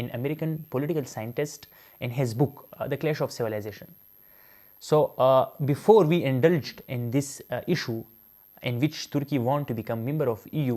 an American political scientist, in his book The Clash of Civilization. So before we indulged in this issue in which Turkey want to become member of EU,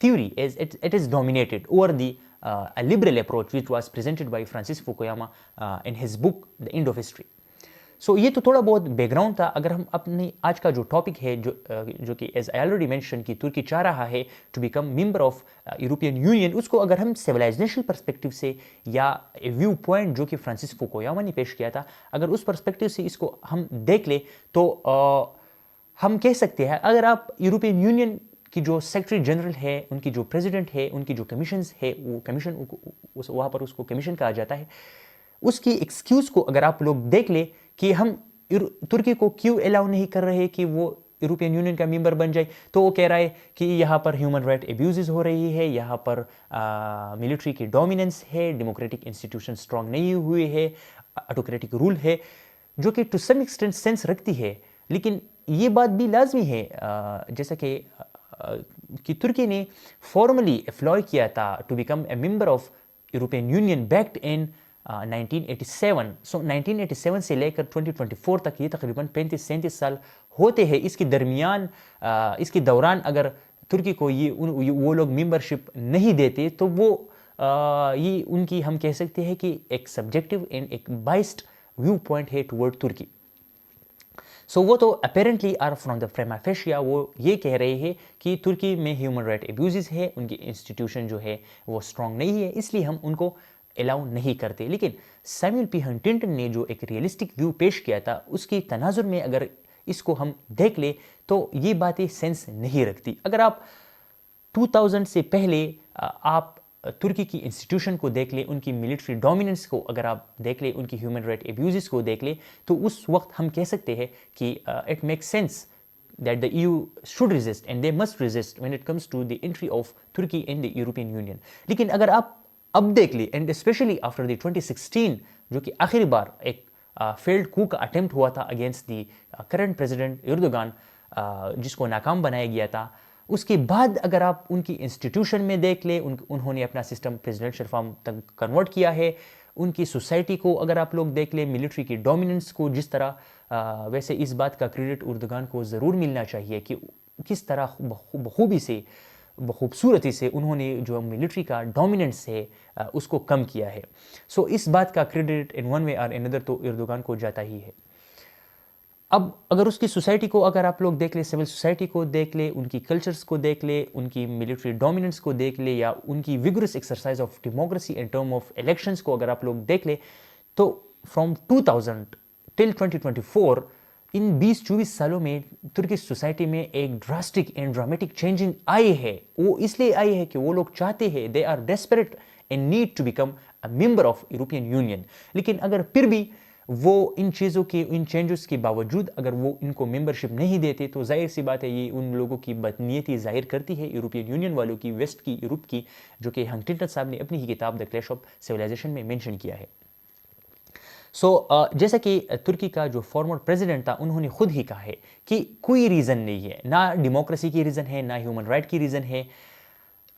theory it is dominated over the a liberal approach which was presented by Francis Fukuyama in his book The End of History. سو یہ تو تھوڑا بہت back ground تھا. اگر ہم اپنی آج کا جو ٹاپک ہے جو کہ ایز آئی آلریڈی مینشن کہ ترکی چاہ رہا ہے to become member of European Union, اس کو اگر ہم سویلائزیشنل پرسپیکٹو سے یا ویو پوائنٹ جو کہ فرانسس فوکویاما نے پیش کیا تھا, اگر اس پرسپیکٹو سے اس کو ہم دیکھ لیں تو ہم کہہ سکتے ہیں اگر آپ یورپین یونین کی جو سیکرٹری جنرل ہے, ان کی جو پریزیڈنٹ ہے, ان کی جو کمیشنز ہے, وہ کمیشن وہاں پر اس کو کمیشن کہا جاتا ہے, اس کی ایکسکیوز کو اگر آپ لوگ دیکھ لیں کہ ہم ترکی کو کیوں الاؤ نہیں کر رہے کہ وہ یورپین یونین کا ممبر بن جائے, تو وہ کہہ رہا ہے کہ یہاں پر ہیومن رائٹ ایبیوزز ہو رہی ہے, یہاں پر ملٹری کی ڈومیننس ہے, ڈیموکریٹک انسٹیٹیوشن اسٹرانگ نہیں ہوئے ہے, آٹوکریٹک رول ہے, جو کہ ٹو سم ایکسٹینٹ سینس رکھتی ہے. لیکن یہ بات بھی لازمی ہے جیسا کہ ترکی نے فارملی اپلائی کیا تھا to become a member of European Union backed in 1987. So 1987 سے لے کر 2024 تک یہ تقریباً 35-37 سال ہوتے ہیں. اس کے دوران اگر ترکی کو وہ لوگ ممبرشپ نہیں دیتے تو وہ یہ ان کی ہم کہہ سکتے ہیں کہ ایک سبجیکٹو اینڈ ایک بائسڈ ویو پوائنٹ ہے ٹورڈ ترکی. سو وہ تو اپیرنٹلی آر فرام دا پریما فیشیا وہ یہ کہہ رہے ہیں کہ ترکی میں ہیومن رائٹ ایبیوزز ہے, ان کی انسٹیٹیوشن جو ہے وہ اسٹرانگ نہیں ہے, اس لیے ہم ان کو الاؤ نہیں کرتے. لیکن سیموئل پی ہنٹنگٹن نے جو ایک ریئلسٹک ویو پیش کیا تھا, اس کی تناظر میں اگر اس کو ہم دیکھ لیں تو یہ باتیں سینس نہیں رکھتی. اگر آپ 2000 سے پہلے آپ ترکی کی انسٹیٹیوشن کو دیکھ لیں, ان کی ملٹری ڈومیننس کو اگر آپ دیکھ لیں, ان کی ہیومن رائٹ ایبیوزز کو دیکھ لیں, تو اس وقت ہم کہہ سکتے ہیں کہ it make sense that the EU should resist and they must resist when it comes to the entry of Turkey in the European Union. لیکن اگر آپ اب دیکھ لیں, اینڈ اسپیشلی آفٹر دی 2016 جو کہ آخری بار ایک فیلڈ کو کا اٹیمپٹ ہوا تھا اگینسٹ دی کرنٹ پریزیڈنٹ ایردوغان, جس کو ناکام بنایا گیا تھا, اس کے بعد اگر آپ ان کی انسٹیٹیوشن میں دیکھ لیں, انہوں نے اپنا سسٹم پریزیڈنشل فارم تک کنورٹ کیا ہے. ان کی سوسائٹی کو اگر آپ لوگ دیکھ لیں, ملٹری کی ڈومیننس کو جس طرح, ویسے اس بات کا کریڈٹ ایردوغان کو ضرور ملنا چاہیے کہ کس طرح بخوبصورتی سے انہوں نے جو ملٹری کا ڈومیننس ہے اس کو کم کیا ہے. سو اس بات کا کریڈٹ ان ون وے اور ان ادر تو ایردوغان کو جاتا ہی ہے. اب اگر اس کی سوسائٹی کو اگر آپ لوگ دیکھ لیں, سول سوسائٹی کو دیکھ لیں, ان کی کلچرز کو دیکھ لیں, ان کی ملٹری ڈومیننس کو دیکھ لیں, یا ان کی vigorous exercise of democracy in term of elections کو اگر آپ لوگ دیکھ لیں, تو فرام 2000 ٹل 2024 ان 20-24 سالوں میں ترکی سوسائٹی میں ایک ڈراسٹک اینڈ ڈرامیٹک چینجنگ آئی ہے. وہ اس لیے آئی ہے کہ وہ لوگ چاہتے ہیں, they are desperate and need to become a member of European Union. لیکن اگر پھر بھی وہ ان چیزوں کے, ان چینجز کے باوجود اگر وہ ان کو ممبرشپ نہیں دیتے, تو ظاہر سی بات ہے یہ ان لوگوں کی بدنیتی ظاہر کرتی ہے یورپین یونین والوں کی, ویسٹ کی, یورپ کی, جو کہ ہنٹنگٹن صاحب نے اپنی ہی کتاب دا کلیش آف سویلائزیشن میں مینشن کیا ہے. سو جیسا کہ ترکی کا جو فارمر پریزیڈنٹ تھا, انہوں نے خود ہی کہا ہے کہ کوئی ریزن نہیں ہے, نہ ڈیموکریسی کی ریزن ہے, نہ ہیومن رائٹ کی ریزن ہے.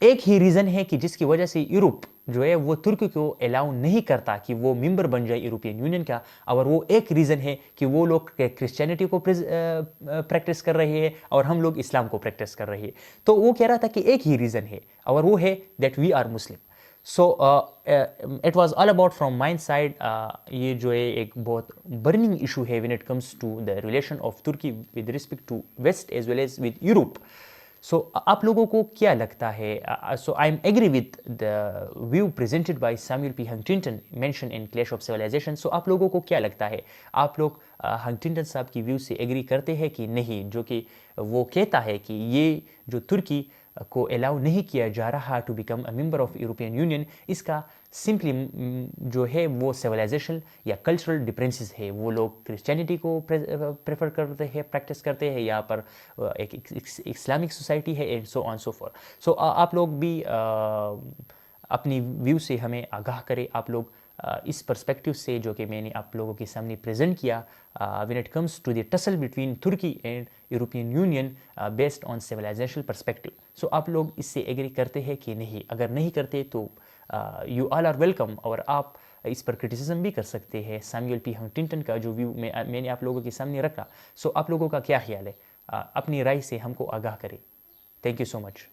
ایک ہی ریزن ہے کہ جس کی وجہ سے یورپ جو ہے وہ ترکی کو الاؤ نہیں کرتا کہ وہ ممبر بن جائے یورپین یونین کا, اور وہ ایک ریزن ہے کہ وہ لوگ کرسچینٹی کو پریکٹس کر رہے ہیں اور ہم لوگ اسلام کو پریکٹس کر رہے ہیں. تو وہ کہہ رہا تھا کہ ایک ہی ریزن ہے, اور وہ ہے that we are Muslim. So it was all about from mine side. یہ جو ہے ایک بہت برننگ ایشو ہے when it comes to the relation of ترکی with respect to west as well as with Europe. So آپ لوگوں کو کیا لگتا ہے؟ So I am agree with the view presented by Samuel P Huntington mention in clash of civilization. So آپ لوگوں کو کیا لگتا ہے؟ آپ لوگ ہنٹنگٹن صاحب کی ویو سے ایگری کرتے ہیں کہ نہیں, جو کہ وہ کہتا ہے کہ یہ جو ترکی کو الاؤ نہیں کیا جا رہا to become a member of European Union, اس کا سمپلی جو ہے وہ سویلائزیشن یا کلچرل ڈفرینسز ہے. وہ لوگ کرسچینٹی کو پریفر کرتے ہیں, پریکٹس کرتے ہیں, یہاں پر ایک اسلامک سوسائٹی ہے, and so on so four. So آپ لوگ بھی اپنی ویو سے ہمیں آگاہ کریں. آپ لوگ اس پرسپیکٹو سے جو کہ میں نے آپ لوگوں کے سامنے پریزنٹ کیا, when it comes to the tussle between Turkey and European Union based on civilization perspective. So آپ لوگ اس سے ایگری کرتے ہیں کہ نہیں؟ اگر نہیں کرتے تو you all are welcome, اور آپ اس پر کرٹیسزم بھی کر سکتے ہیں سیموئل پی ہنٹنگٹن کا جو ویو میں نے آپ لوگوں کے سامنے رکھا. سو آپ لوگوں کا کیا خیال ہے؟ اپنی رائے سے ہم کو آگاہ کریں. Thank you so much.